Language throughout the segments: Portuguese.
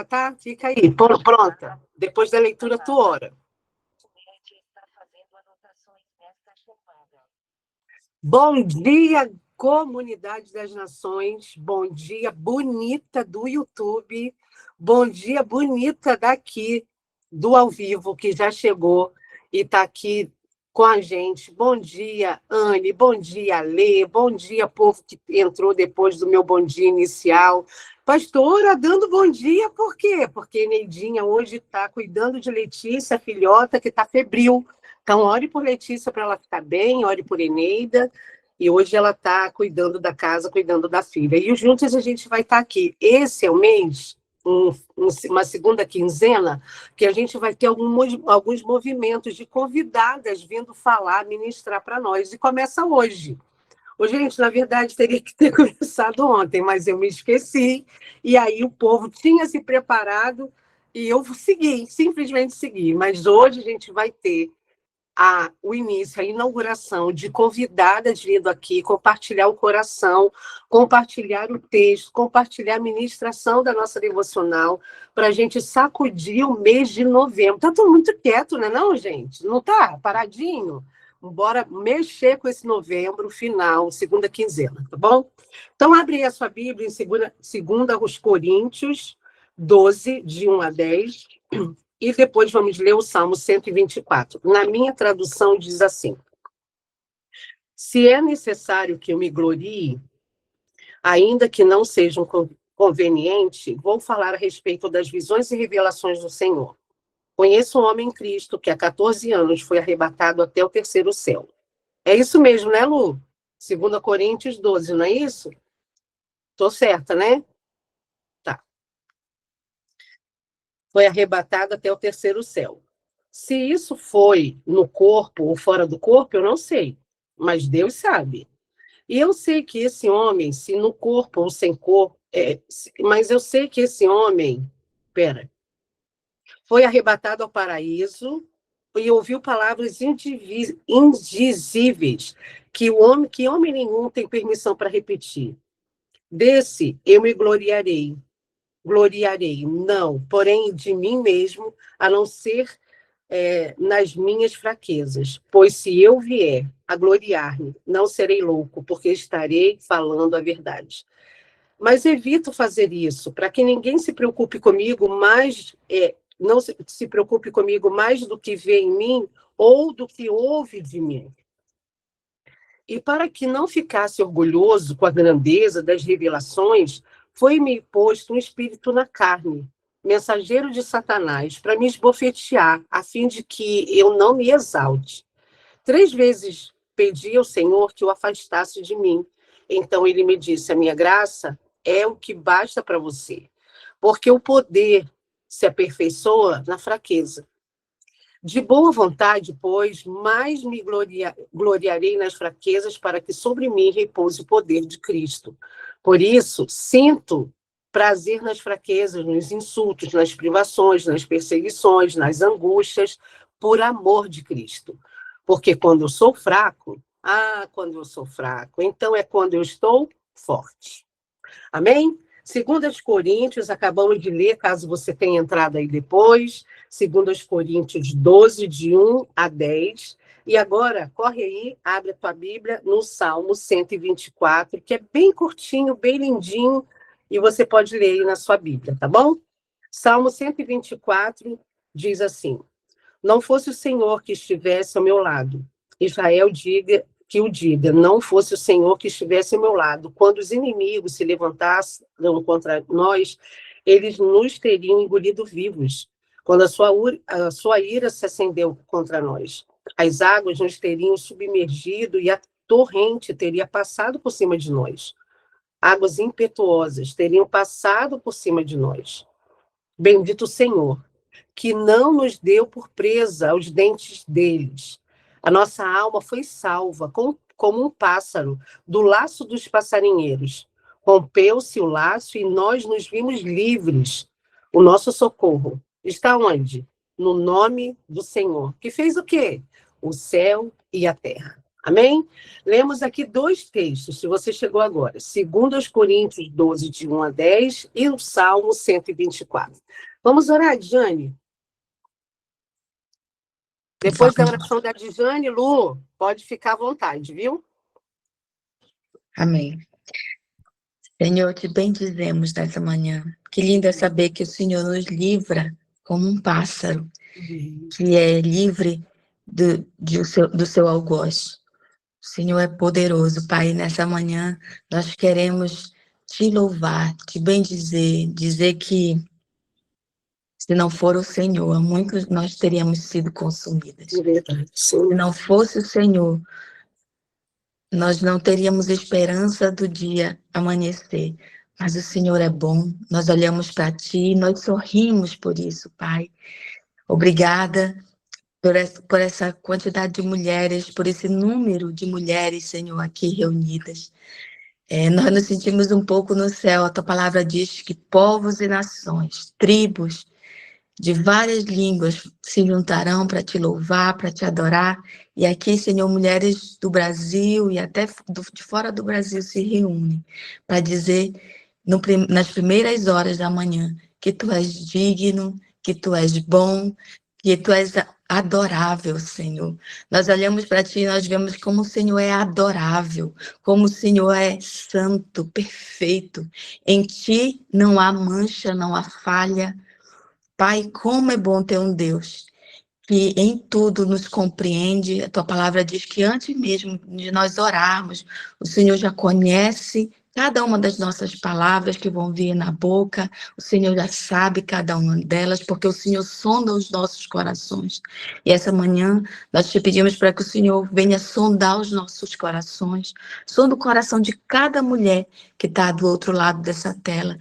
tá? Fica aí, pronta. Depois da leitura, tu ora. Bom dia, comunidade das nações. Bom dia, bonita do YouTube. Bom dia, bonita daqui, do ao vivo, que já chegou e está aqui com a gente. Bom dia, Anne. Bom dia, Lê. Bom dia, povo que entrou depois do meu bom dia inicial. Pastora, dando bom dia, por quê? Porque Neidinha hoje está cuidando de Letícia, a filhota, que está febril. Então, ore por Letícia para ela ficar bem, ore por Eneida. E hoje ela está cuidando da casa, cuidando da filha. E juntos a gente vai estar aqui. Esse é o mês, uma segunda quinzena, que a gente vai ter alguns movimentos de convidadas vindo falar, ministrar para nós. E começa hoje. Ô, gente, na verdade, teria que ter começado ontem, mas eu me esqueci. E aí o povo tinha se preparado e eu segui, simplesmente segui. Mas hoje a gente vai ter o início, a inauguração de convidadas vindo aqui compartilhar o coração, compartilhar o texto, compartilhar a ministração da nossa devocional, para a gente sacudir o mês de novembro. Está tudo muito quieto, né, não, gente? Não está? Paradinho? Bora mexer com esse novembro final, segunda quinzena, tá bom? Então, abre aí a sua Bíblia em segunda aos Coríntios 12, de 1 a 10. E depois vamos ler o Salmo 124. Na minha tradução diz assim: se é necessário que eu me glorie, ainda que não seja conveniente, vou falar a respeito das visões e revelações do Senhor. Conheço um homem em Cristo que há 14 anos foi arrebatado até o terceiro céu. É isso mesmo, né, Lu? 2 Coríntios 12, não é isso? Estou certa, né? Tá. Foi arrebatado até o terceiro céu. Se isso foi no corpo ou fora do corpo, eu não sei, mas Deus sabe. E eu sei que esse homem, se no corpo ou sem corpo, mas eu sei que esse homem, foi arrebatado ao paraíso e ouviu palavras indizíveis que homem nenhum tem permissão para repetir. Desse eu me gloriarei. Não, porém de mim mesmo, a não ser nas minhas fraquezas, pois se eu vier a gloriar-me, não serei louco, porque estarei falando a verdade. Mas evito fazer isso, para que ninguém se preocupe comigo mais, não se preocupe comigo mais do que vê em mim ou do que ouve de mim. E para que não ficasse orgulhoso com a grandeza das revelações, foi-me posto um espírito na carne, mensageiro de Satanás, para me esbofetear, a fim de que eu não me exalte. 3 vezes pedi ao Senhor que o afastasse de mim. Então ele me disse: a minha graça é o que basta para você, porque o poder se aperfeiçoa na fraqueza. De boa vontade, pois, mais me gloriarei nas fraquezas, para que sobre mim repouse o poder de Cristo. Por isso, sinto prazer nas fraquezas, nos insultos, nas privações, nas perseguições, nas angústias, por amor de Cristo. Porque quando eu sou fraco, então é quando eu estou forte. Amém? 2 Coríntios, acabamos de ler, caso você tenha entrado aí depois, 2 Coríntios 12, de 1 a 10. E agora, corre aí, abre a tua Bíblia no Salmo 124, que é bem curtinho, bem lindinho, e você pode ler aí na sua Bíblia, tá bom? Salmo 124 diz assim: não fosse o Senhor que estivesse ao meu lado, Israel o diga, não fosse o Senhor que estivesse ao meu lado, quando os inimigos se levantassem contra nós, eles nos teriam engolido vivos. Quando a sua ira se acendeu contra nós, as águas nos teriam submergido e a torrente teria passado por cima de nós. Águas impetuosas teriam passado por cima de nós. Bendito o Senhor, que não nos deu por presa aos dentes deles. A nossa alma foi salva, como um pássaro, do laço dos passarinheiros. Rompeu-se o laço e nós nos vimos livres. O nosso socorro está onde? No nome do Senhor, que fez o quê? O céu e a terra. Amém? Lemos aqui 2 textos, se você chegou agora. 2 Coríntios 12, de 1 a 10, e o Salmo 124. Vamos orar, Jane? Depois da oração da Dijane, Lu, pode ficar à vontade, viu? Amém. Senhor, te bendizemos nessa manhã. Que lindo é saber que o Senhor nos livra como um pássaro, que é livre do seu algoz. O Senhor é poderoso, Pai. Nessa manhã, nós queremos te louvar, te bendizer, dizer que se não for o Senhor, muitos nós teríamos sido consumidas. Se não fosse o Senhor, nós não teríamos esperança do dia amanhecer. Mas o Senhor é bom, nós olhamos para Ti, nós sorrimos por isso, Pai. Obrigada por essa quantidade de mulheres, por esse número de mulheres, Senhor, aqui reunidas. Nós nos sentimos um pouco no céu. A Tua palavra diz que povos e nações, tribos de várias línguas se juntarão para Te louvar, para Te adorar. E aqui, Senhor, mulheres do Brasil e até de fora do Brasil se reúnem para dizer nas primeiras horas da manhã que Tu és digno, que Tu és bom, que Tu és adorável, Senhor. Nós olhamos para Ti e nós vemos como o Senhor é adorável, como o Senhor é santo, perfeito. Em Ti não há mancha, não há falha. Pai, como é bom ter um Deus que em tudo nos compreende. A Tua palavra diz que antes mesmo de nós orarmos, o Senhor já conhece cada uma das nossas palavras que vão vir na boca. O Senhor já sabe cada uma delas, porque o Senhor sonda os nossos corações. E essa manhã nós te pedimos para que o Senhor venha sondar os nossos corações, sonda o coração de cada mulher que está do outro lado dessa tela.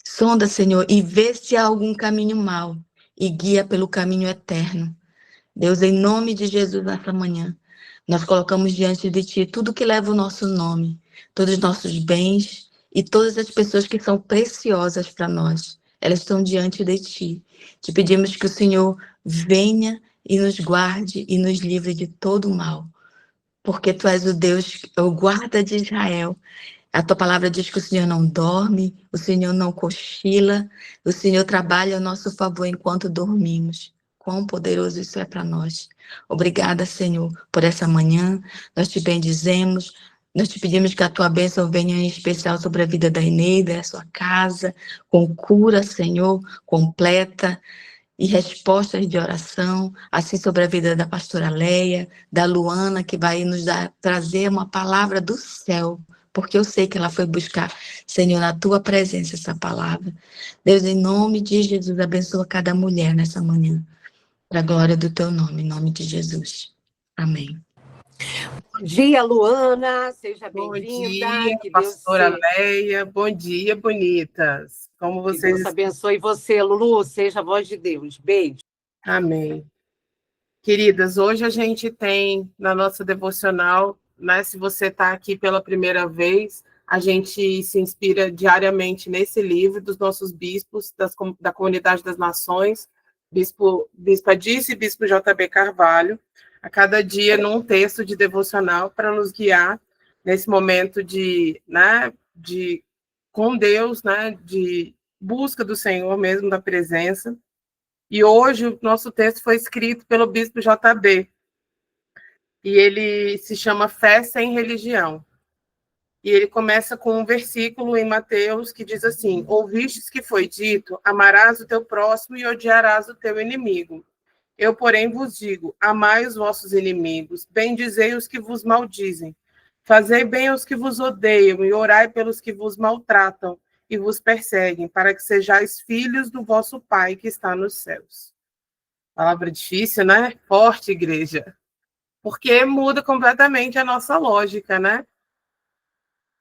Sonda, Senhor, e vê se há algum caminho mau e guia pelo caminho eterno. Deus, em nome de Jesus, nessa manhã, nós colocamos diante de Ti tudo que leva o nosso nome, todos os nossos bens e todas as pessoas que são preciosas para nós. Elas estão diante de Ti. Te pedimos que o Senhor venha e nos guarde e nos livre de todo o mal, porque Tu és o Deus, o guarda de Israel. A Tua palavra diz que o Senhor não dorme, o Senhor não cochila, o Senhor trabalha ao nosso favor enquanto dormimos. Quão poderoso isso é para nós. Obrigada, Senhor, por essa manhã. Nós te bendizemos, nós te pedimos que a Tua bênção venha em especial sobre a vida da Eneida, a sua casa, com cura, Senhor, completa, e respostas de oração, assim sobre a vida da pastora Leia, da Luana, que vai nos trazer uma palavra do céu, porque eu sei que ela foi buscar, Senhor, na Tua presença essa palavra. Deus, em nome de Jesus, abençoa cada mulher nessa manhã, para a glória do Teu nome, em nome de Jesus. Amém. Bom dia, Luana, seja bem-vinda. Bom dia, pastora Leia. Bom dia, bonitas. Como vocês... Que Deus abençoe você, Lulu, seja a voz de Deus. Beijo. Amém. Queridas, hoje a gente tem na nossa devocional, né, se você está aqui pela primeira vez, a gente se inspira diariamente nesse livro dos nossos bispos da Comunidade das Nações, Bispa Dice e Bispo J.B. Carvalho, a cada dia num texto de devocional para nos guiar nesse momento de com Deus, né, de busca do Senhor mesmo, da presença. E hoje o nosso texto foi escrito pelo Bispo J.B. E ele se chama Fé Sem Religião. E ele começa com um versículo em Mateus que diz assim: ouvistes que foi dito, amarás o teu próximo e odiarás o teu inimigo. Eu, porém, vos digo, amai os vossos inimigos, bendizei os que vos maldizem, fazei bem aos que vos odeiam e orai pelos que vos maltratam e vos perseguem, para que sejais filhos do vosso Pai que está nos céus. Palavra difícil, né? Forte, igreja. Porque muda completamente a nossa lógica, né?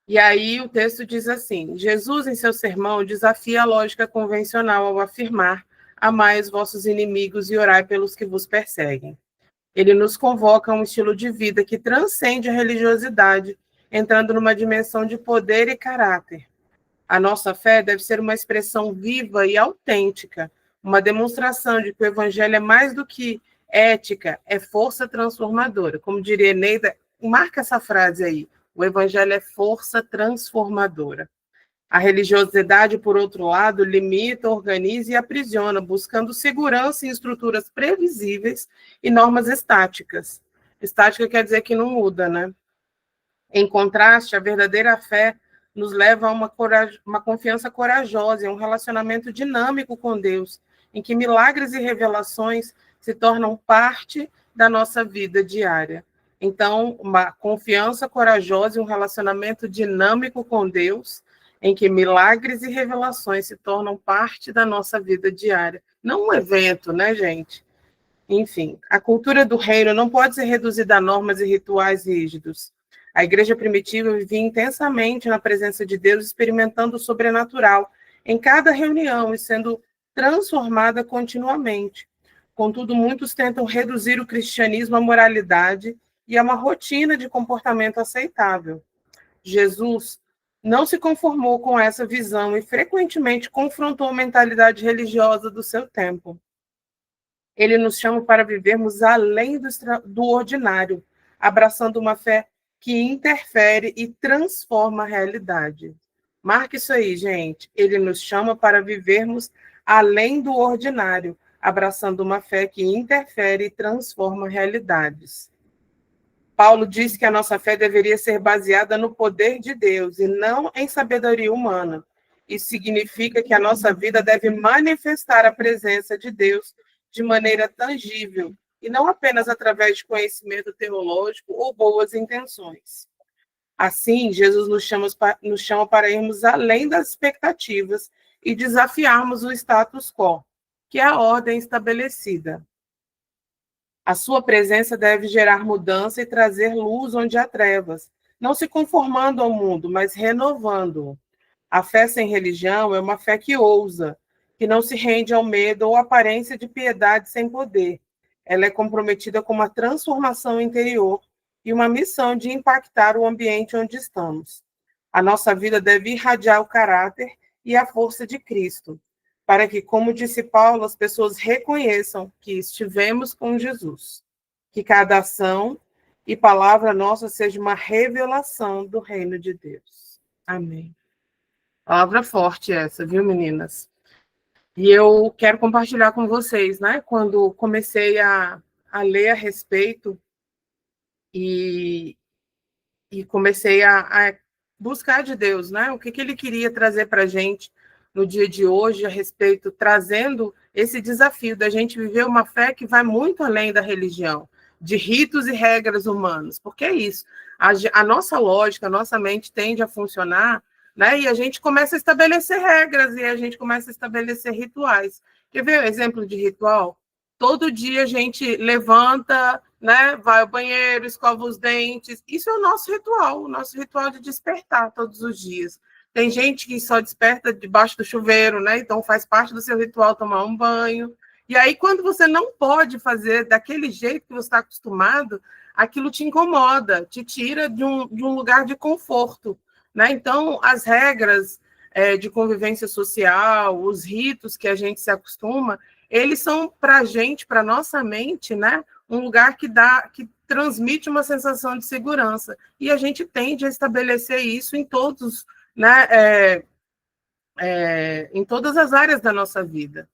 E aí o texto diz assim: Jesus, em seu sermão, desafia a lógica convencional ao afirmar: amai os vossos inimigos e orai pelos que vos perseguem. Ele nos convoca a um estilo de vida que transcende a religiosidade, entrando numa dimensão de poder e caráter. A nossa fé deve ser uma expressão viva e autêntica, uma demonstração de que o evangelho é mais do que ética, é força transformadora. Como diria Eneida, marca essa frase aí. O evangelho é força transformadora. A religiosidade, por outro lado, limita, organiza e aprisiona, buscando segurança em estruturas previsíveis e normas estáticas. Estática quer dizer que não muda, né? Em contraste, a verdadeira fé nos leva a uma confiança corajosa, um relacionamento dinâmico com Deus, em que milagres e revelações se tornam parte da nossa vida diária. Então, uma confiança corajosa e um relacionamento dinâmico com Deus, em que milagres e revelações se tornam parte da nossa vida diária. Não um evento, né, gente? Enfim, a cultura do reino não pode ser reduzida a normas e rituais rígidos. A igreja primitiva vivia intensamente na presença de Deus, experimentando o sobrenatural em cada reunião e sendo transformada continuamente. Contudo, muitos tentam reduzir o cristianismo à moralidade e a uma rotina de comportamento aceitável. Jesus não se conformou com essa visão e frequentemente confrontou a mentalidade religiosa do seu tempo. Ele nos chama para vivermos além do ordinário, abraçando uma fé que interfere e transforma a realidade. Marque isso aí, gente. Ele nos chama para vivermos além do ordinário, abraçando uma fé que interfere e transforma realidades. Paulo diz que a nossa fé deveria ser baseada no poder de Deus e não em sabedoria humana. Isso significa que a nossa vida deve manifestar a presença de Deus de maneira tangível e não apenas através de conhecimento teológico ou boas intenções. Assim, Jesus nos chama para irmos além das expectativas e desafiarmos o status quo, que é a ordem estabelecida. A sua presença deve gerar mudança e trazer luz onde há trevas, não se conformando ao mundo, mas renovando-o. A fé sem religião é uma fé que ousa, que não se rende ao medo ou à aparência de piedade sem poder. Ela é comprometida com uma transformação interior e uma missão de impactar o ambiente onde estamos. A nossa vida deve irradiar o caráter e a força de Cristo, para que, como disse Paulo, as pessoas reconheçam que estivemos com Jesus. Que cada ação e palavra nossa seja uma revelação do reino de Deus. Amém. Palavra forte essa, viu, meninas? E eu quero compartilhar com vocês, né? Quando comecei a ler a respeito e comecei a buscar de Deus, né? O que ele queria trazer para a gente no dia de hoje a respeito, trazendo esse desafio da gente viver uma fé que vai muito além da religião, de ritos e regras humanos, porque é isso. A nossa lógica, a nossa mente tende a funcionar, né? E a gente começa a estabelecer regras e a gente começa a estabelecer rituais. Quer ver o exemplo de ritual? Todo dia a gente levanta, né? Vai ao banheiro, escova os dentes. Isso é o nosso ritual de despertar todos os dias. Tem gente que só desperta debaixo do chuveiro, né? Então faz parte do seu ritual tomar um banho. E aí, quando você não pode fazer daquele jeito que você está acostumado, aquilo te incomoda, te tira de um lugar de conforto, né? Então, as regras de convivência social, os ritos que a gente se acostuma, eles são para a gente, para a nossa mente, né? Um lugar que transmite uma sensação de segurança. E a gente tende a estabelecer isso em todos, né? Em todas as áreas da nossa vida.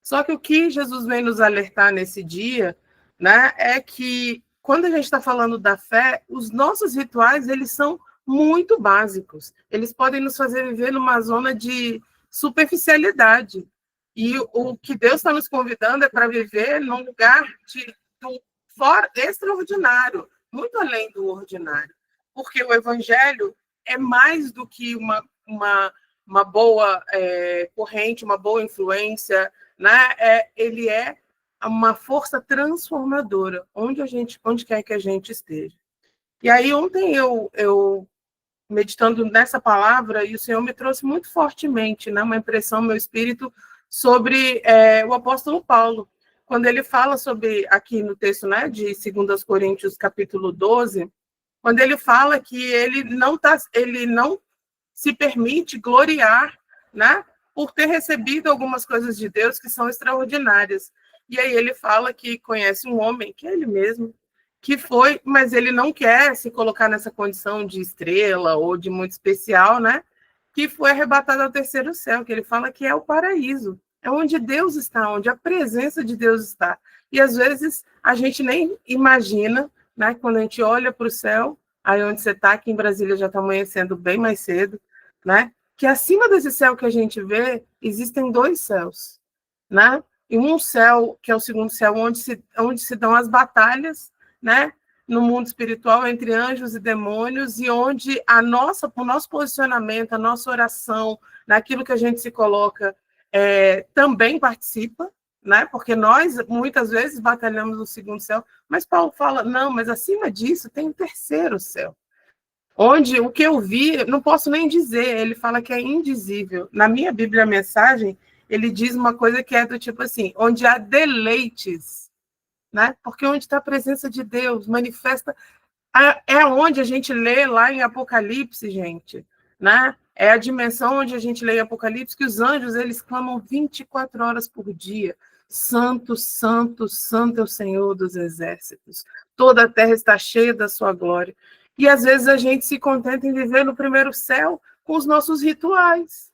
Só que o que Jesus vem nos alertar nesse dia, né, é que quando a gente está falando da fé, os nossos rituais, eles são muito básicos. Eles podem nos fazer viver numa zona de superficialidade. E o que Deus está nos convidando é para viver num lugar extraordinário, muito além do ordinário. Porque o evangelho é mais do que uma boa corrente, uma boa influência, né? Ele é uma força transformadora, onde quer que a gente esteja. E aí, ontem eu meditando nessa palavra, e o Senhor me trouxe muito fortemente, né, uma impressão no meu espírito sobre o apóstolo Paulo, quando ele fala sobre, aqui no texto, né, de 2 Coríntios, capítulo 12, quando ele fala que ele não se permite gloriar, né, por ter recebido algumas coisas de Deus que são extraordinárias. E aí ele fala que conhece um homem, que é ele mesmo, que foi, mas ele não quer se colocar nessa condição de estrela ou de muito especial, né? Que foi arrebatado ao terceiro céu, que ele fala que é o paraíso, é onde Deus está, onde a presença de Deus está. E às vezes a gente nem imagina, né? Quando a gente olha para o céu, aí onde você está, aqui em Brasília já está amanhecendo bem mais cedo, né? Que acima desse céu que a gente vê, existem dois céus, né? E um céu, que é o segundo céu, onde se dão as batalhas, né? No mundo espiritual, entre anjos e demônios, e onde o nosso posicionamento, a nossa oração, naquilo que a gente se coloca, também participa, né? Porque nós, muitas vezes, batalhamos no segundo céu, mas Paulo fala, não, mas acima disso tem um terceiro céu, onde o que eu vi, não posso nem dizer, ele fala que é indizível. Na minha Bíblia, a mensagem, ele diz uma coisa que é do tipo assim, onde há deleites, né? Porque onde está a presença de Deus, manifesta, é onde a gente lê lá em Apocalipse, gente, né? É a dimensão onde a gente lê em Apocalipse que os anjos, eles clamam 24 horas por dia. Santo, santo, santo é o Senhor dos exércitos. Toda a terra está cheia da sua glória. E às vezes a gente se contenta em viver no primeiro céu com os nossos rituais,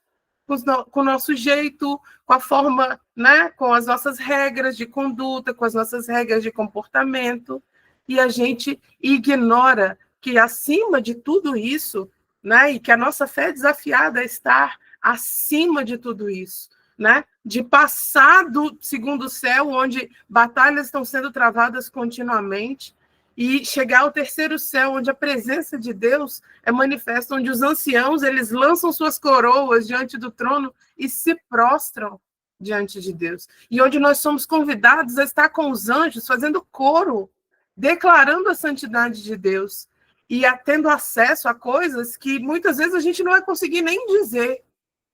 com o nosso jeito, com a forma, né, com as nossas regras de conduta, com as nossas regras de comportamento, e a gente ignora que acima de tudo isso, né, e que a nossa fé é desafiada a estar acima de tudo isso, né, de passar do segundo céu, onde batalhas estão sendo travadas continuamente, e chegar ao terceiro céu, onde a presença de Deus é manifesta, onde os anciãos, eles lançam suas coroas diante do trono e se prostram diante de Deus. E onde nós somos convidados a estar com os anjos, fazendo coro, declarando a santidade de Deus e tendo acesso a coisas que muitas vezes a gente não vai conseguir nem dizer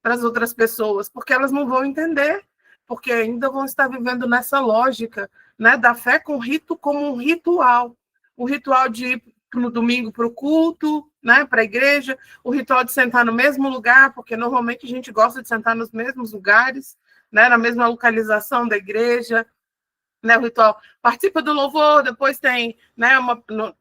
para as outras pessoas, porque elas não vão entender, porque ainda vão estar vivendo nessa lógica, né, da fé com rito como um ritual. O ritual de ir no domingo para o culto, né, para a igreja, o ritual de sentar no mesmo lugar, porque normalmente a gente gosta de sentar nos mesmos lugares, né, na mesma localização da igreja, né, o ritual participa do louvor, depois tem, né,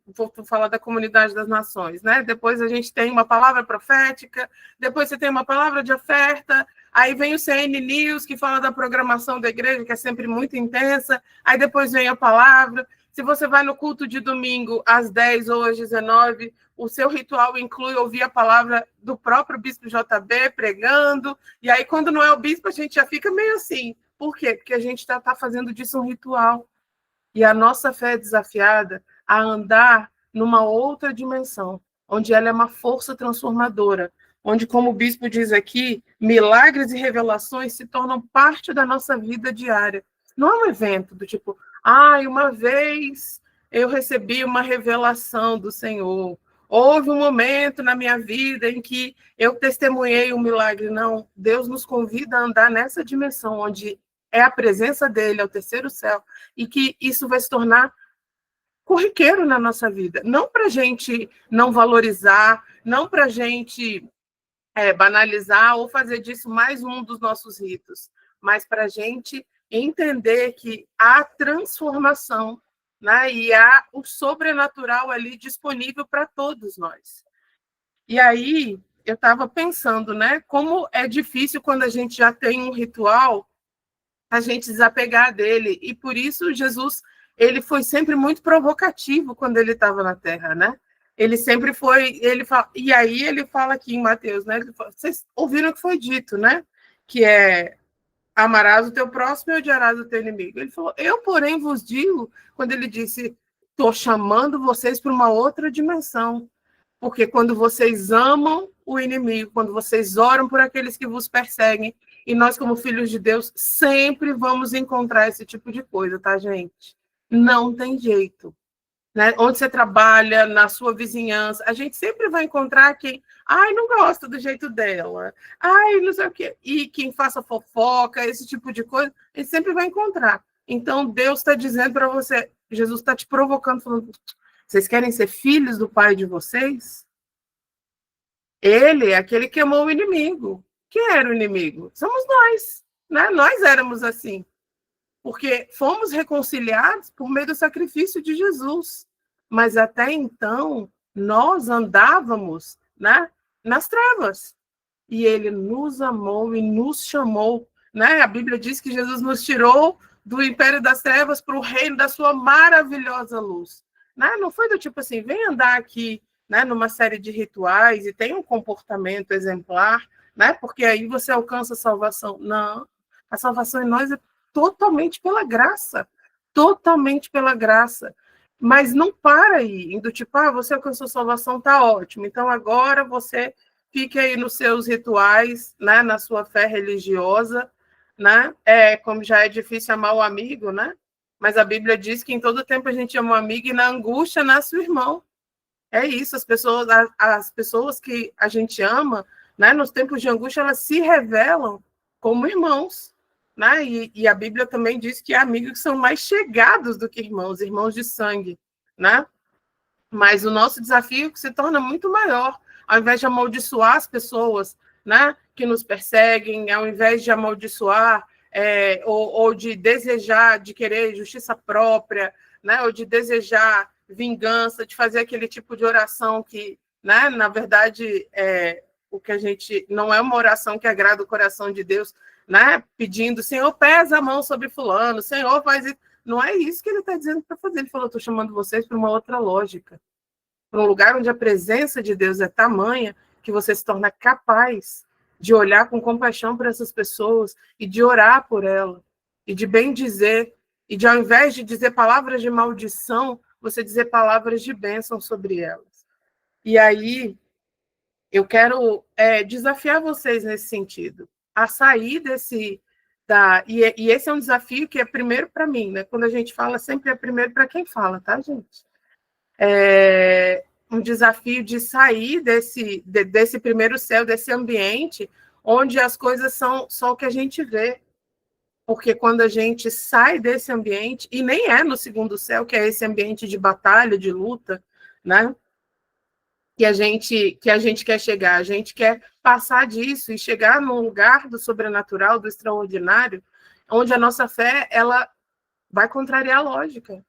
vou falar da comunidade das nações, né, depois a gente tem uma palavra profética, depois você tem uma palavra de oferta, aí vem o CN News, que fala da programação da igreja, que é sempre muito intensa, aí depois vem a palavra. Se você vai no culto de domingo, às 10 ou às 19, o seu ritual inclui ouvir a palavra do próprio bispo JB pregando, e aí quando não é o bispo, a gente já fica meio assim. Por quê? Porque a gente está fazendo disso um ritual. E a nossa fé é desafiada a andar numa outra dimensão, onde ela é uma força transformadora, onde, como o bispo diz aqui, milagres e revelações se tornam parte da nossa vida diária. Não é um evento do tipo, uma vez eu recebi uma revelação do Senhor. Houve um momento na minha vida em que eu testemunhei um milagre. Não, Deus nos convida a andar nessa dimensão, onde é a presença dele, é o terceiro céu, e que isso vai se tornar corriqueiro na nossa vida. Não para a gente não valorizar, não para a gente banalizar ou fazer disso mais um dos nossos ritos, mas para a gente entender que há transformação, né? E há o sobrenatural ali disponível para todos nós. E aí eu estava pensando, né? Como é difícil quando a gente já tem um ritual, a gente desapegar dele. E por isso Jesus, ele foi sempre muito provocativo quando ele estava na Terra, né? Ele sempre foi, e aí ele fala aqui em Mateus, né? Vocês ouviram o que foi dito, né? Que é amarás o teu próximo e odiarás o teu inimigo. Ele falou, eu, porém, vos digo, quando ele disse, estou chamando vocês para uma outra dimensão. Porque quando vocês amam o inimigo, quando vocês oram por aqueles que vos perseguem, e nós, como filhos de Deus, sempre vamos encontrar esse tipo de coisa, tá, gente? Não tem jeito. Né? Onde você trabalha, na sua vizinhança, a gente sempre vai encontrar quem, não gosta do jeito dela, não sei o quê, e quem faça fofoca, esse tipo de coisa, a gente sempre vai encontrar. Então, Deus está dizendo para você, Jesus está te provocando, falando, vocês querem ser filhos do Pai de vocês? Ele é aquele que amou o inimigo. Quem era o inimigo? Somos nós, né? Nós éramos assim, porque fomos reconciliados por meio do sacrifício de Jesus. mas até então nós andávamos, né, nas trevas. E ele nos amou e nos chamou, né? A Bíblia diz que Jesus nos tirou do império das trevas para o reino da sua maravilhosa luz. Né? Não foi do tipo assim, vem andar aqui, né, numa série de rituais e tem um comportamento exemplar, né? Porque aí você alcança a salvação. Não, a salvação em nós é totalmente pela graça, totalmente pela graça. Mas não para aí, do tipo, você alcançou a salvação, tá ótimo. Então agora você fique aí nos seus rituais, né, na sua fé religiosa, né? Como já é difícil amar o amigo, né? Mas a Bíblia diz que em todo tempo a gente ama o amigo e na angústia nasce o irmão. É isso, as pessoas que a gente ama, né, nos tempos de angústia, elas se revelam como irmãos, né? E a Bíblia também diz que há amigos que são mais chegados do que irmãos, irmãos de sangue, né? Mas o nosso desafio se torna muito maior. Ao invés de amaldiçoar as pessoas, né, que nos perseguem, ao invés de amaldiçoar ou de desejar, de querer justiça própria, né, ou de desejar vingança, de fazer aquele tipo de oração que, né, na verdade, o que a gente não é uma oração que agrada o coração de Deus, né, pedindo, Senhor, pesa a mão sobre fulano, Senhor, faz isso. Não é isso que ele está dizendo para fazer. Ele falou, estou chamando vocês para uma outra lógica, para um lugar onde a presença de Deus é tamanha que você se torna capaz de olhar com compaixão para essas pessoas e de orar por elas, e de bem dizer, e de, ao invés de dizer palavras de maldição, você dizer palavras de bênção sobre elas. E aí, eu quero desafiar vocês nesse sentido, a sair desse... E esse é um desafio que é primeiro para mim, né? Quando a gente fala, sempre é primeiro para quem fala, tá, gente? Um desafio de sair desse primeiro céu, desse ambiente onde as coisas são só o que a gente vê. Porque quando a gente sai desse ambiente, e nem é no segundo céu, que é esse ambiente de batalha, de luta, né? Que a gente quer chegar, a gente quer passar disso e chegar num lugar do sobrenatural, do extraordinário, onde a nossa fé ela vai contrariar a lógica.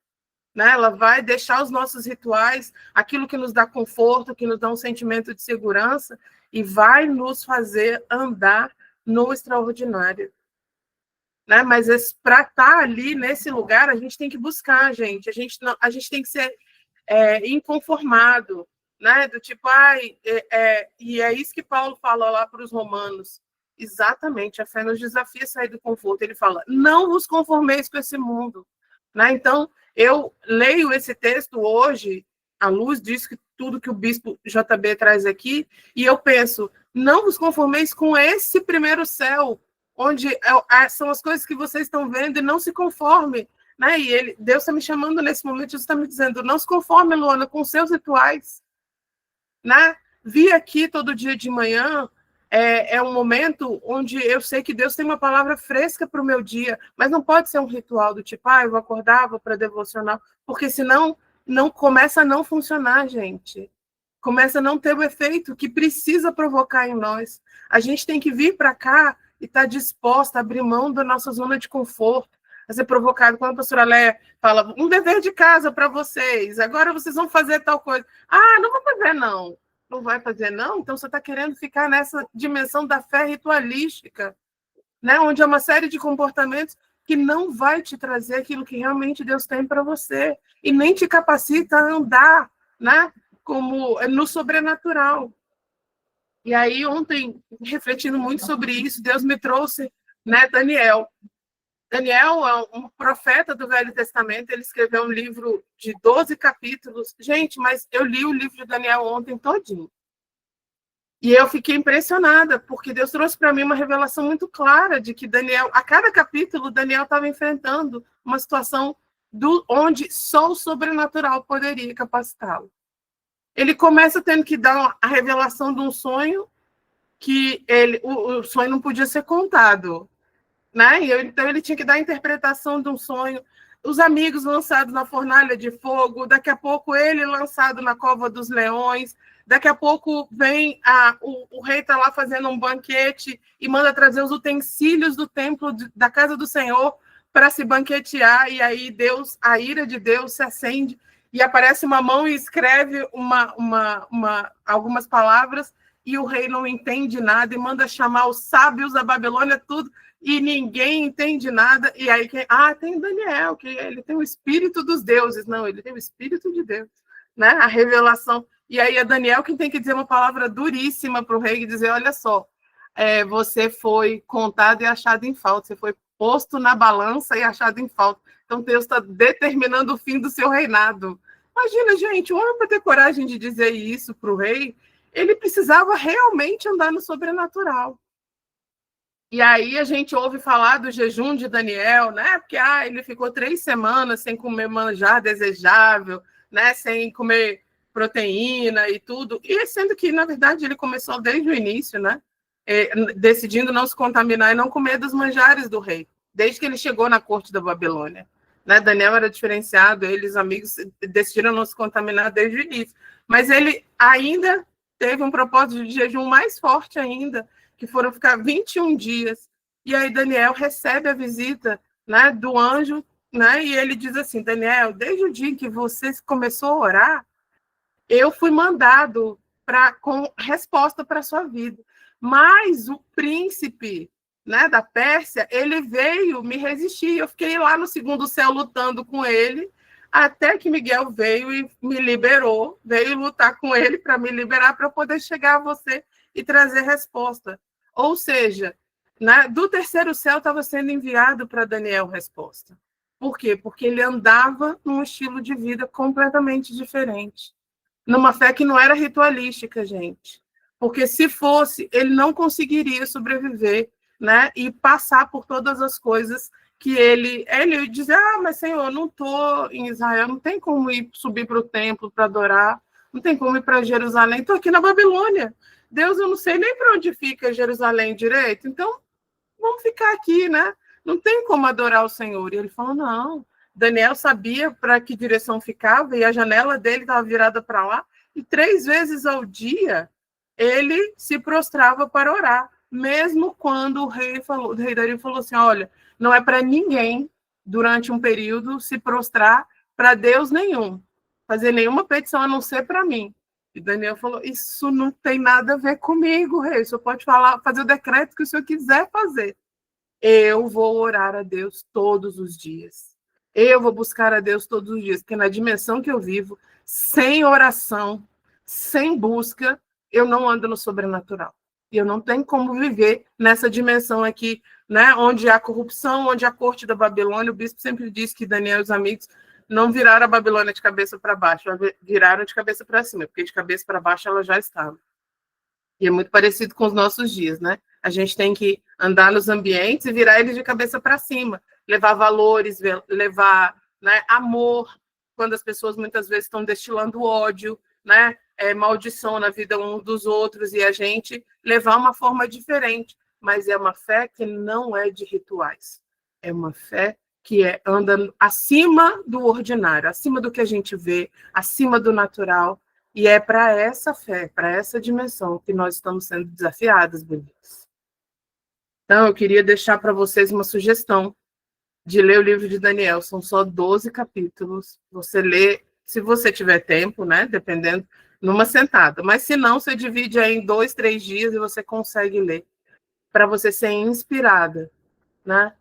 Né? Ela vai deixar os nossos rituais, aquilo que nos dá conforto, que nos dá um sentimento de segurança, e vai nos fazer andar no extraordinário. Né? Mas para estar ali nesse lugar, a gente tem que buscar, gente. A gente tem que ser inconformado, né? Do tipo, e é isso que Paulo fala lá para os romanos. Exatamente, a fé nos desafia a sair do conforto. Ele fala, não vos conformeis com esse mundo. Né? Então, eu leio esse texto hoje, à luz disso, que tudo que o bispo JB traz aqui, e eu penso, não vos conformeis com esse primeiro céu, onde são as coisas que vocês estão vendo, e não se conforme. Né? E Deus está me chamando nesse momento, Jesus está me dizendo, não se conforme, Luana, com seus rituais. Né? Vir aqui todo dia de manhã é um momento onde eu sei que Deus tem uma palavra fresca para o meu dia, mas não pode ser um ritual do tipo, eu vou acordar, vou para devocional, porque senão não começa a não funcionar, gente. Começa a não ter o efeito que precisa provocar em nós. A gente tem que vir para cá e estar disposta a abrir mão da nossa zona de conforto, a ser provocado. Quando a pastora Léa fala, um dever de casa para vocês, agora vocês vão fazer tal coisa. Não vou fazer, não. Não vai fazer, não? Então você está querendo ficar nessa dimensão da fé ritualística, né? Onde há uma série de comportamentos que não vai te trazer aquilo que realmente Deus tem para você e nem te capacita a andar, né? Como no sobrenatural. E aí, ontem, refletindo muito sobre isso, Deus me trouxe, né, Daniel. Daniel é um profeta do Velho Testamento, ele escreveu um livro de 12 capítulos. Gente, mas eu li o livro de Daniel ontem todinho. E eu fiquei impressionada, porque Deus trouxe para mim uma revelação muito clara de que Daniel, a cada capítulo, Daniel estava enfrentando uma situação onde só o sobrenatural poderia capacitá-lo. Ele começa tendo que dar a revelação de um sonho que o sonho não podia ser contado. Né? Então ele tinha que dar a interpretação de um sonho, os amigos lançados na fornalha de fogo, daqui a pouco ele lançado na cova dos leões, daqui a pouco vem o rei está lá fazendo um banquete e manda trazer os utensílios do templo da casa do Senhor para se banquetear, e aí a ira de Deus se acende, e aparece uma mão e escreve algumas palavras, e o rei não entende nada, e manda chamar os sábios da Babilônia, tudo, e ninguém entende nada. E aí, tem Daniel, que ele tem o espírito dos deuses. Não, ele tem o espírito de Deus, né? A revelação. E aí é Daniel quem tem que dizer uma palavra duríssima para o rei, e dizer, olha só, você foi contado e achado em falta, você foi posto na balança e achado em falta. Então, Deus está determinando o fim do seu reinado. Imagina, gente, um homem para ter coragem de dizer isso para o rei, ele precisava realmente andar no sobrenatural. E aí a gente ouve falar do jejum de Daniel, né? Porque ele ficou 3 semanas sem comer manjar desejável, né? Sem comer proteína e tudo. E sendo que, na verdade, ele começou desde o início, né? Decidindo não se contaminar e não comer dos manjares do rei, desde que ele chegou na corte da Babilônia. Né? Daniel era diferenciado, eles, amigos, decidiram não se contaminar desde o início. Mas ele ainda teve um propósito de jejum mais forte ainda, que foram ficar 21 dias. E aí Daniel recebe a visita, né, do anjo, né, e ele diz assim, Daniel, desde o dia em que você começou a orar, eu fui mandado com resposta para a sua vida. Mas o príncipe, né, da Pérsia, ele veio me resistir. Eu fiquei lá no segundo céu lutando com ele, até que Miguel veio e me liberou, veio lutar com ele para me liberar, para poder chegar a você e trazer resposta. Ou seja, né, do terceiro céu estava sendo enviado para Daniel resposta. Por quê? Porque ele andava num estilo de vida completamente diferente. Numa fé que não era ritualística, gente. Porque se fosse, ele não conseguiria sobreviver, né, e passar por todas as coisas que ele dizia, mas Senhor, eu não estou em Israel, não tem como subir para o templo para adorar, não tem como ir para Jerusalém, estou aqui na Babilônia. Deus, eu não sei nem para onde fica Jerusalém direito, então vamos ficar aqui, né? Não tem como adorar o Senhor. E ele falou, não. Daniel sabia para que direção ficava, e a janela dele estava virada para lá, e 3 vezes ao dia ele se prostrava para orar, mesmo quando o rei Dario falou assim, olha, não é para ninguém, durante um período, se prostrar para Deus nenhum, fazer nenhuma petição a não ser para mim. E Daniel falou, isso não tem nada a ver comigo, rei, o senhor pode fazer o decreto que o senhor quiser fazer. Eu vou orar a Deus todos os dias. Eu vou buscar a Deus todos os dias, porque na dimensão que eu vivo, sem oração, sem busca, eu não ando no sobrenatural. E eu não tenho como viver nessa dimensão aqui, né, onde há corrupção, onde há a corte da Babilônia. O bispo sempre diz que Daniel e os amigos não viraram a Babilônia de cabeça para baixo, viraram de cabeça para cima, porque de cabeça para baixo ela já estava. E é muito parecido com os nossos dias, né? A gente tem que andar nos ambientes e virar eles de cabeça para cima, levar valores, levar, né, amor, quando as pessoas muitas vezes estão destilando ódio, né, maldição na vida uns dos outros, e a gente levar uma forma diferente, mas é uma fé que não é de rituais, é uma fé que anda acima do ordinário, acima do que a gente vê, acima do natural, e é para essa fé, para essa dimensão que nós estamos sendo desafiadas, bonitas. Então, eu queria deixar para vocês uma sugestão de ler o livro de Daniel. São só 12 capítulos. Você lê, se você tiver tempo, né? Dependendo, numa sentada. Mas, se não, você divide aí em 2, 3 dias e você consegue ler. Para você ser inspirada, né?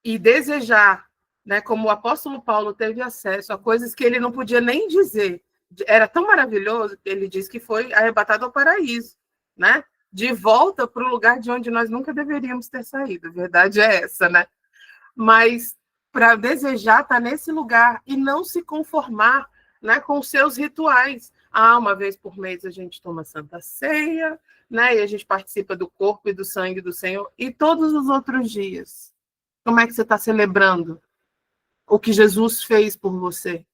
E desejar, né? Como o apóstolo Paulo teve acesso a coisas que ele não podia nem dizer. Era tão maravilhoso que ele diz que foi arrebatado ao paraíso, né? De volta para o lugar de onde nós nunca deveríamos ter saído. A verdade é essa, né? Mas para desejar estar nesse lugar e não se conformar, né, com os seus rituais. Uma vez por mês a gente toma Santa Ceia, né? E a gente participa do corpo e do sangue do Senhor. E todos os outros dias, como é que você está celebrando o que Jesus fez por você?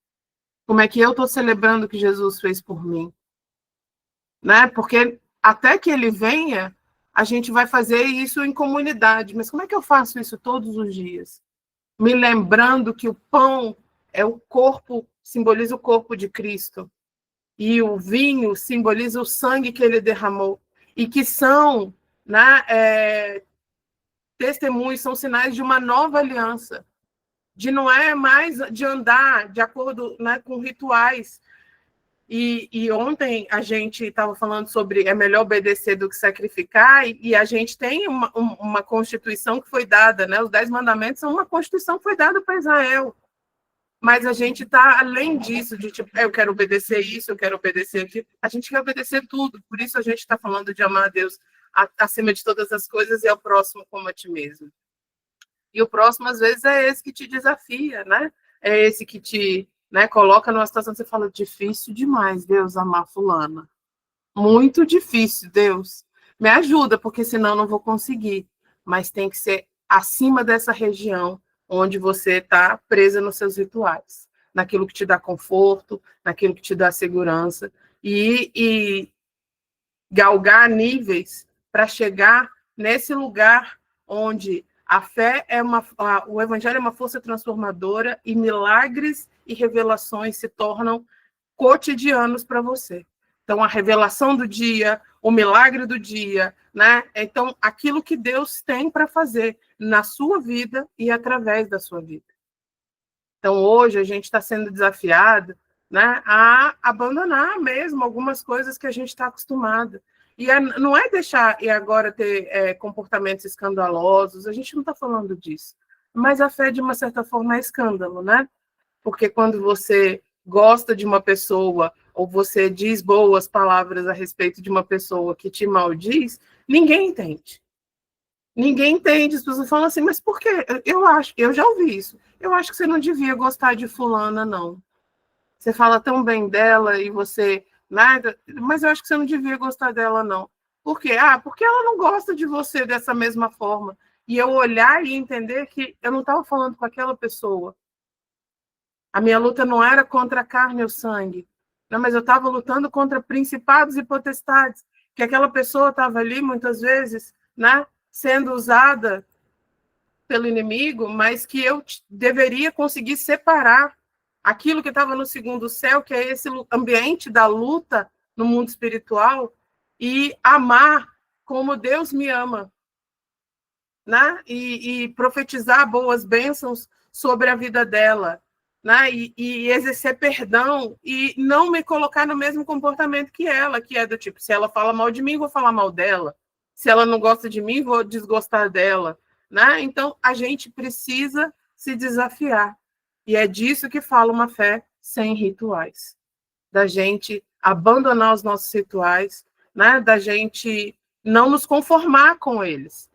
Como é que eu estou celebrando o que Jesus fez por mim? Né? Porque até que ele venha, a gente vai fazer isso em comunidade. Mas como é que eu faço isso todos os dias? Me lembrando que o pão é o corpo, simboliza o corpo de Cristo. E o vinho simboliza o sangue que ele derramou. E que são, né, testemunhos, são sinais de uma nova aliança. de não é mais de andar de acordo, né, com rituais. E ontem a gente estava falando sobre é melhor obedecer do que sacrificar, e a gente tem uma Constituição que foi dada, né? Os 10 mandamentos são uma Constituição que foi dada para Israel. Mas a gente está além disso, de tipo, eu quero obedecer isso, eu quero obedecer aquilo. A gente quer obedecer tudo, por isso a gente está falando de amar a Deus acima de todas as coisas e ao próximo como a ti mesmo. E o próximo, às vezes, é esse que te desafia, né? É esse que te, né, coloca numa situação que você fala, difícil demais, Deus, amar fulana. Muito difícil, Deus. Me ajuda, porque senão eu não vou conseguir. Mas tem que ser acima dessa região onde você está presa nos seus rituais, naquilo que te dá conforto, naquilo que te dá segurança, e galgar níveis para chegar nesse lugar onde a fé o evangelho é uma força transformadora e milagres e revelações se tornam cotidianos para você. Então, a revelação do dia, o milagre do dia, né? Então, aquilo que Deus tem para fazer na sua vida e através da sua vida. Então, hoje, a gente está sendo desafiado, né, a abandonar mesmo algumas coisas que a gente está acostumado. E não é deixar e agora ter comportamentos escandalosos, a gente não está falando disso. Mas a fé, de uma certa forma, é escândalo, né? Porque quando você gosta de uma pessoa ou você diz boas palavras a respeito de uma pessoa que te maldiz, ninguém entende. Ninguém entende. As pessoas falam assim, mas por quê? Eu já ouvi isso. Eu acho que você não devia gostar de fulana, não. Você fala tão bem dela e você... nada, mas eu acho que você não devia gostar dela, não. Por quê? Porque ela não gosta de você dessa mesma forma. E eu olhar e entender que eu não estava falando com aquela pessoa. A minha luta não era contra a carne ou sangue, não, mas eu estava lutando contra principados e potestades, que aquela pessoa estava ali, muitas vezes, né, sendo usada pelo inimigo, mas que eu deveria conseguir separar aquilo que estava no segundo céu, que é esse ambiente da luta no mundo espiritual, e amar como Deus me ama, né? E profetizar boas bênçãos sobre a vida dela, né? E exercer perdão e não me colocar no mesmo comportamento que ela, que é do tipo, se ela fala mal de mim, vou falar mal dela. Se ela não gosta de mim, vou desgostar dela, né? Então, a gente precisa se desafiar. E é disso que fala uma fé sem rituais. Da gente abandonar os nossos rituais, né? Da gente não nos conformar com eles.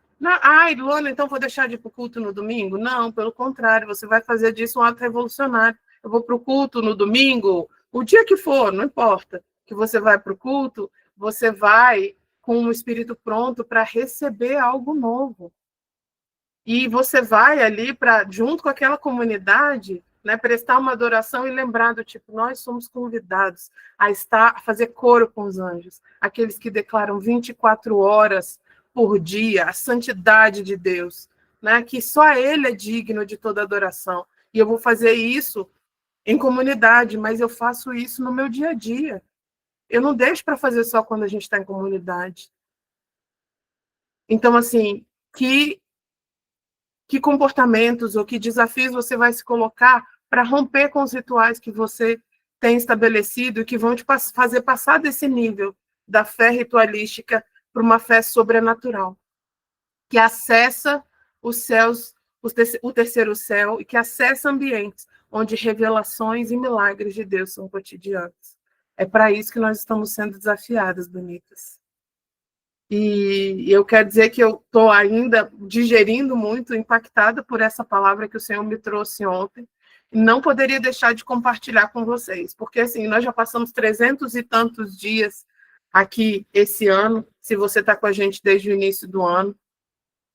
Luana, então vou deixar de ir para o culto no domingo? Não, pelo contrário, você vai fazer disso um ato revolucionário. Eu vou para o culto no domingo, o dia que for, não importa, que você vai para o culto, você vai com o espírito pronto para receber algo novo. E você vai ali junto com aquela comunidade, né, prestar uma adoração e lembrar do tipo, nós somos convidados a fazer coro com os anjos, aqueles que declaram 24 horas por dia a santidade de Deus, né, que só Ele é digno de toda adoração. E eu vou fazer isso em comunidade, mas eu faço isso no meu dia a dia. Eu não deixo para fazer só quando a gente está em comunidade. Então, assim, que comportamentos ou que desafios você vai se colocar para romper com os rituais que você tem estabelecido e que vão te fazer passar desse nível da fé ritualística para uma fé sobrenatural, que acessa os céus, o terceiro céu, e que acessa ambientes onde revelações e milagres de Deus são cotidianos. É para isso que nós estamos sendo desafiadas, bonitas. E eu quero dizer que eu estou ainda digerindo muito, impactada por essa palavra que o Senhor me trouxe ontem. E não poderia deixar de compartilhar com vocês, porque assim, nós já passamos 300 e tantos dias aqui esse ano, se você está com a gente desde o início do ano.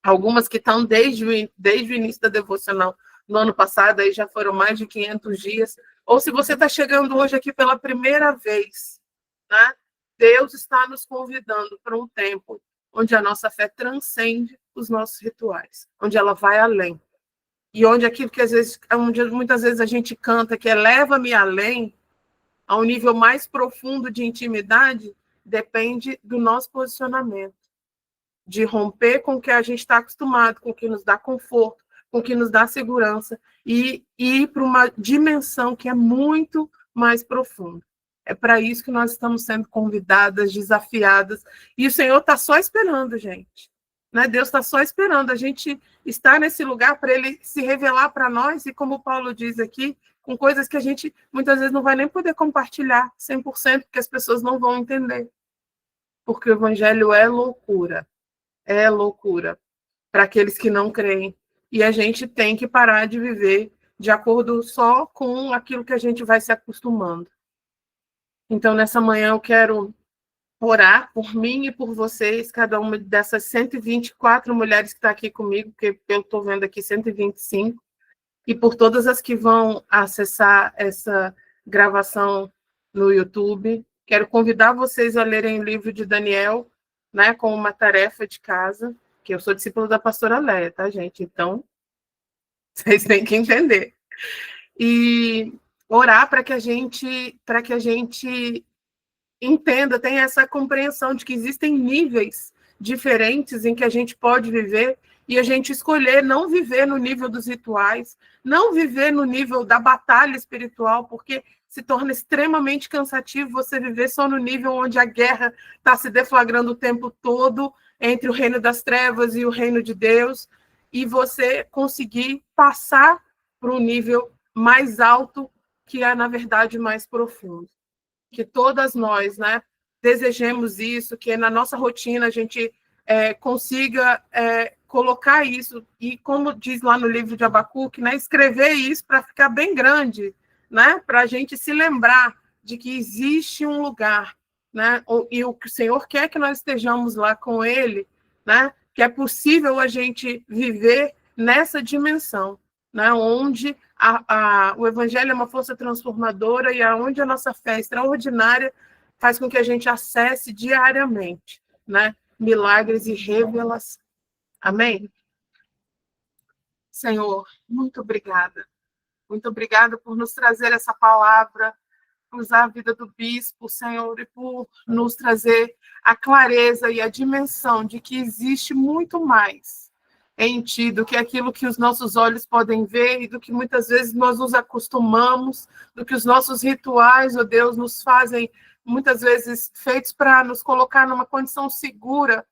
Algumas que estão desde o início da devocional no ano passado, aí já foram mais de 500 dias. Ou se você está chegando hoje aqui pela primeira vez, né? Deus está nos convidando para um tempo onde a nossa fé transcende os nossos rituais, onde ela vai além. E onde aquilo que muitas vezes a gente canta, que é leva-me além, a um nível mais profundo de intimidade, depende do nosso posicionamento. De romper com o que a gente está acostumado, com o que nos dá conforto, com que nos dá segurança e ir para uma dimensão que é muito mais profunda. É para isso que nós estamos sendo convidadas, desafiadas, e o Senhor está só esperando, gente. Né? Deus está só esperando a gente estar nesse lugar para Ele se revelar para nós, e como Paulo diz aqui, com coisas que a gente muitas vezes não vai nem poder compartilhar 100%, porque as pessoas não vão entender. Porque o Evangelho é loucura para aqueles que não creem. E a gente tem que parar de viver de acordo só com aquilo que a gente vai se acostumando. Então, nessa manhã, eu quero orar por mim e por vocês, cada uma dessas 124 mulheres que está aqui comigo, porque eu estou vendo aqui 125, e por todas as que vão acessar essa gravação no YouTube. Quero convidar vocês a lerem o livro de Daniel, né, como uma tarefa de casa, que eu sou discípula da pastora Léa, tá, gente? Então, vocês têm que entender. E orar para que a gente entenda, tenha essa compreensão de que existem níveis diferentes em que a gente pode viver, e a gente escolher não viver no nível dos rituais, não viver no nível da batalha espiritual, porque se torna extremamente cansativo você viver só no nível onde a guerra está se deflagrando o tempo todo entre o reino das trevas e o reino de Deus, e você conseguir passar para um nível mais alto, que é, na verdade, mais profundo. Que todas nós, né, desejemos isso, que na nossa rotina a gente consiga colocar isso, e como diz lá no livro de Abacuque, né, escrever isso para ficar bem grande, né, para a gente se lembrar de que existe um lugar, né, e o que o Senhor quer que nós estejamos lá com Ele, né, que é possível a gente viver nessa dimensão, né, onde o Evangelho é uma força transformadora e onde a nossa fé extraordinária faz com que a gente acesse diariamente, né, milagres e revelação. Amém? Senhor, muito obrigada. Muito obrigada por nos trazer essa palavra, por usar a vida do bispo, Senhor, e por nos trazer a clareza e a dimensão de que existe muito mais em Ti do que aquilo que os nossos olhos podem ver e do que muitas vezes nós nos acostumamos, do que os nossos rituais, ó Deus, nos fazem, muitas vezes, feitos para nos colocar numa condição segura,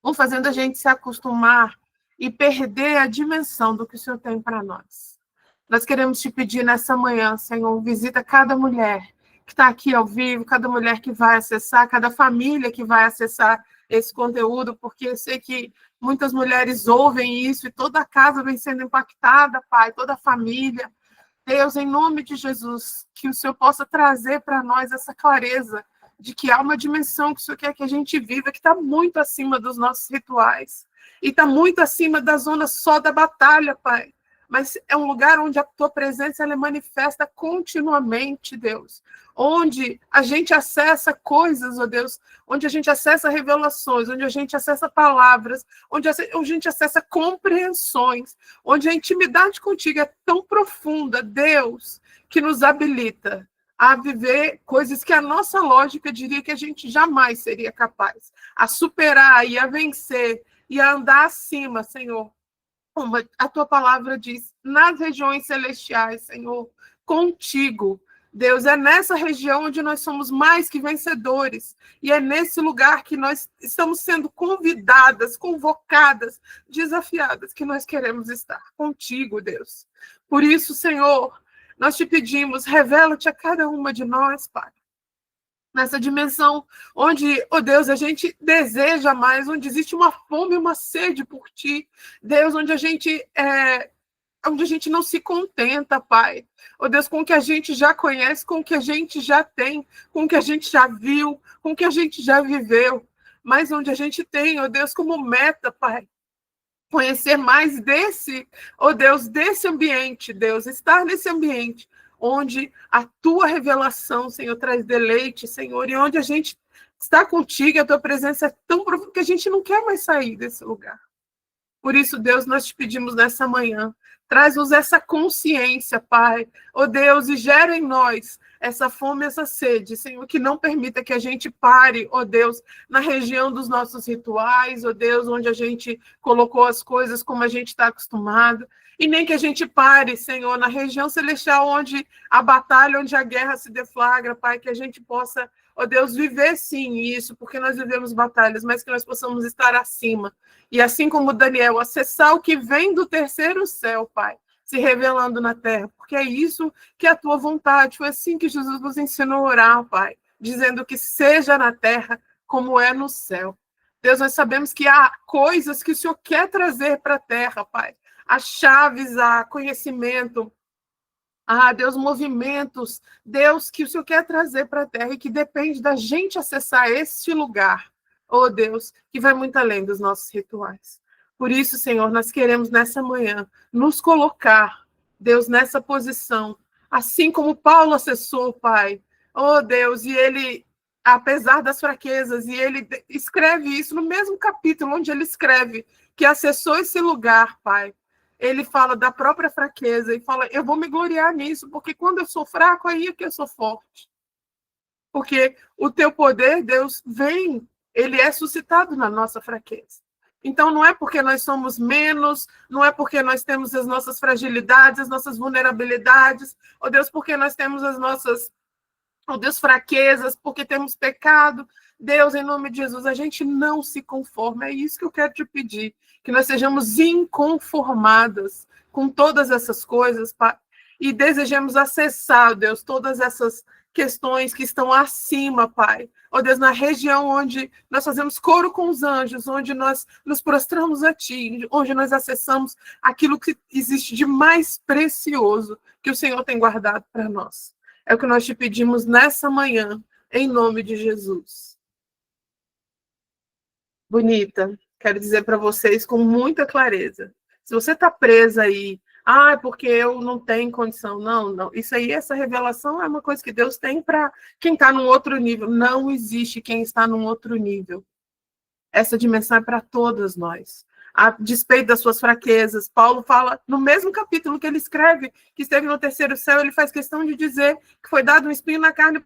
vão fazendo a gente se acostumar e perder a dimensão do que o Senhor tem para nós. Nós queremos te pedir nessa manhã, Senhor, visita cada mulher que está aqui ao vivo, cada mulher que vai acessar, cada família que vai acessar esse conteúdo, porque eu sei que muitas mulheres ouvem isso e toda a casa vem sendo impactada, Pai, toda a família. Deus, em nome de Jesus, que o Senhor possa trazer para nós essa clareza de que há uma dimensão que o Senhor quer que a gente viva, que está muito acima dos nossos rituais, e está muito acima da zona só da batalha, Pai. Mas é um lugar onde a Tua presença ela é manifesta continuamente, Deus. Onde a gente acessa coisas, ó Deus, onde a gente acessa revelações, onde a gente acessa palavras, onde a gente acessa compreensões, onde a intimidade contigo é tão profunda, Deus, que nos habilita a viver coisas que a nossa lógica diria que a gente jamais seria capaz, a superar e a vencer e a andar acima, Senhor. Como a Tua palavra diz, nas regiões celestiais, Senhor, contigo. Deus, é nessa região onde nós somos mais que vencedores. E é nesse lugar que nós estamos sendo convidadas, convocadas, desafiadas, que nós queremos estar contigo, Deus. Por isso, Senhor, nós te pedimos, revela-te a cada uma de nós, Pai. Nessa dimensão onde, ó Deus, a gente deseja mais, onde existe uma fome e uma sede por Ti. Deus, onde a gente não se contenta, Pai. Ó Deus, com o que a gente já conhece, com o que a gente já tem, com o que a gente já viu, com o que a gente já viveu. Mas onde a gente tem, ó Deus, como meta, Pai, conhecer mais desse, ó Deus, desse ambiente, Deus, estar nesse ambiente, onde a Tua revelação, Senhor, traz deleite, Senhor, e onde a gente está contigo, a Tua presença é tão profunda que a gente não quer mais sair desse lugar. Por isso, Deus, nós te pedimos nessa manhã, traz-nos essa consciência, Pai, ó Deus, e gera em nós essa fome, essa sede, Senhor, que não permita que a gente pare, ó Deus, na região dos nossos rituais, ó Deus, onde a gente colocou as coisas como a gente está acostumado, e nem que a gente pare, Senhor, na região celestial, onde a batalha, onde a guerra se deflagra, Pai, que a gente possa, ó Deus, viver sim isso, porque nós vivemos batalhas, mas que nós possamos estar acima. E assim como Daniel, acessar o que vem do terceiro céu, Pai, se revelando na terra, porque é isso que é a tua vontade. Foi assim que Jesus nos ensinou a orar, Pai, dizendo que seja na terra como é no céu. Deus, nós sabemos que há coisas que o Senhor quer trazer para a terra, Pai. Há chaves, há conhecimento, Deus, movimentos, Deus, que o Senhor quer trazer para a terra e que depende da gente acessar este lugar, oh Deus, que vai muito além dos nossos rituais. Por isso, Senhor, nós queremos nessa manhã nos colocar, Deus, nessa posição, assim como Paulo acessou, Pai, oh Deus, e ele, apesar das fraquezas, e ele escreve isso no mesmo capítulo onde ele escreve que acessou esse lugar, Pai. Ele fala da própria fraqueza e fala, eu vou me gloriar nisso, porque quando eu sou fraco, aí é que eu sou forte. Porque o teu poder, Deus, vem, ele é suscitado na nossa fraqueza. Então, não é porque nós somos menos, não é porque nós temos as nossas fragilidades, as nossas vulnerabilidades, ó Deus, porque nós temos as nossas, ó Deus, fraquezas, porque temos pecado. Deus, em nome de Jesus, a gente não se conforma. É isso que eu quero te pedir, que nós sejamos inconformadas com todas essas coisas, Pai, e desejemos acessar, Deus, todas essas questões que estão acima, Pai. Ó Deus, na região onde nós fazemos coro com os anjos, onde nós nos prostramos a Ti, onde nós acessamos aquilo que existe de mais precioso que o Senhor tem guardado para nós. É o que nós te pedimos nessa manhã, em nome de Jesus. Bonita, quero dizer para vocês com muita clareza. Se você está presa aí, porque eu não tenho condição. Não. Isso aí, essa revelação é uma coisa que Deus tem para quem está num outro nível. Não existe quem está num outro nível. Essa dimensão é para todas nós. A despeito das suas fraquezas, Paulo fala, no mesmo capítulo que ele escreve, que esteve no terceiro céu, ele faz questão de dizer que foi dado um espinho na carne.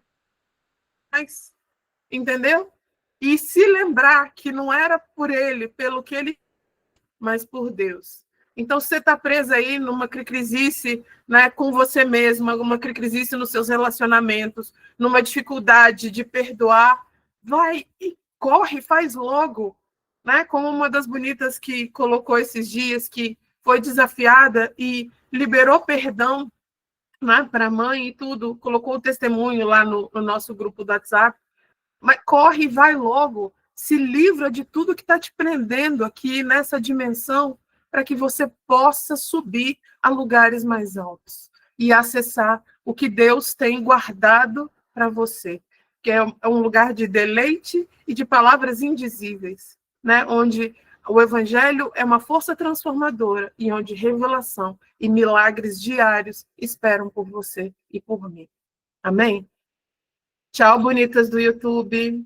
Entendeu? E se lembrar que não era por ele, pelo que ele, mas por Deus. Então, você está presa aí numa cricrisice, né, com você mesma, uma cricrisice nos seus relacionamentos, numa dificuldade de perdoar, vai e corre, faz logo. Né? Como uma das bonitas que colocou esses dias, que foi desafiada e liberou perdão, né, para a mãe e tudo, colocou o testemunho lá no nosso grupo do WhatsApp. Mas corre e vai logo, se livra de tudo que está te prendendo aqui nessa dimensão, para que você possa subir a lugares mais altos e acessar o que Deus tem guardado para você, que é um lugar de deleite e de palavras indizíveis, né? Onde o Evangelho é uma força transformadora e onde revelação e milagres diários esperam por você e por mim. Amém? Tchau, bonitas do YouTube.